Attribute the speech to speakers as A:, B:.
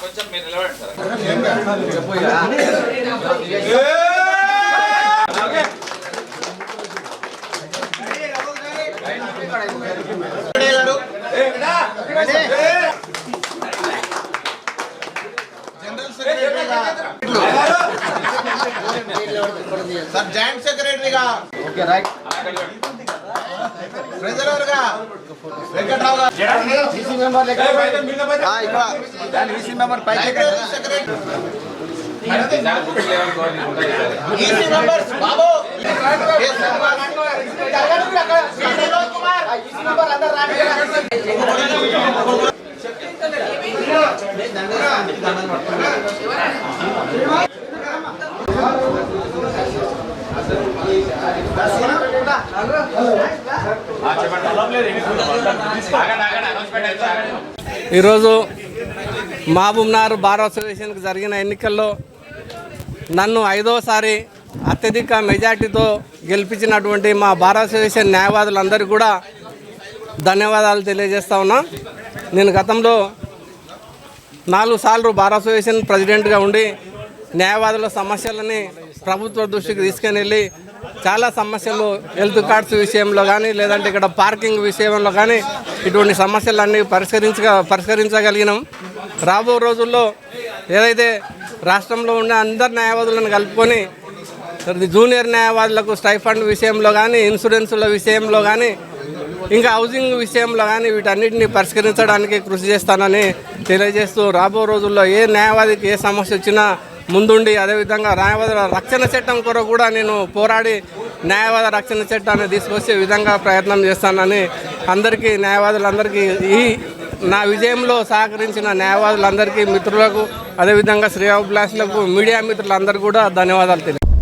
A: కొంచెం మీరు నిలబడండి సార్.
B: సార్ జాయింట్ సెక్రటరీగా ఓకే రైట్ ట్రెజరర్ గా వెంకట్రావు గారు ఈసీ మెంబర్ ఇక్కడ ఈసీ మెంబర్ పైకి సెక్రటరీ ఈసీ మెంబర్స్ బాబు ఈసీ మెంబర్ అందరూ రాండి.
C: ఈరోజు మహబూబ్నగర్ బార్ అసోసియేషన్కి జరిగిన ఎన్నికల్లో నన్ను 5వసారి అత్యధిక మెజార్టీతో గెలిపించినటువంటి మా బార్ అసోసియేషన్ న్యాయవాదులందరికీ కూడా ధన్యవాదాలు తెలియజేస్తా ఉన్నా. నేను గతంలో 4 సార్లు బార్ అసోసియేషన్ ప్రెసిడెంట్గా ఉండి న్యాయవాదుల సమస్యలని ప్రభుత్వ దృష్టికి తీసుకుని వెళ్ళి చాలా సమస్యలు హెల్త్ కార్డ్స్ విషయంలో కానీ లేదంటే ఇక్కడ పార్కింగ్ విషయంలో కానీ ఇటువంటి సమస్యలన్నీ పరిష్కరించగలిగినాం. రాబో రోజుల్లో ఏదైతే రాష్ట్రంలో ఉన్న అందరు న్యాయవాదులను కలుపుకొని జూనియర్ న్యాయవాదులకు స్టైఫండ్ విషయంలో కానీ ఇన్సూరెన్సుల విషయంలో కానీ ఇంకా హౌసింగ్ విషయంలో కానీ వీటన్నిటిని పరిష్కరించడానికి కృషి చేస్తానని తెలియజేస్తూ రాబో రోజుల్లో ఏ న్యాయవాదికి ఏ సమస్య వచ్చినా ముందుండి అదేవిధంగా న్యాయవాదుల రక్షణ చట్టం కొరకు కూడా నేను పోరాడి న్యాయవాద రక్షణ చట్టాన్ని తీసుకొచ్చే విధంగా ప్రయత్నం చేస్తానని అందరికీ న్యాయవాదులందరికీ ఈ నా విజయంలో సహకరించిన న్యాయవాదులందరికీ మిత్రులకు అదేవిధంగా శ్రేయోభిలాషులకు మీడియా మిత్రులందరికీ కూడా ధన్యవాదాలు తెలియజేస్తాను.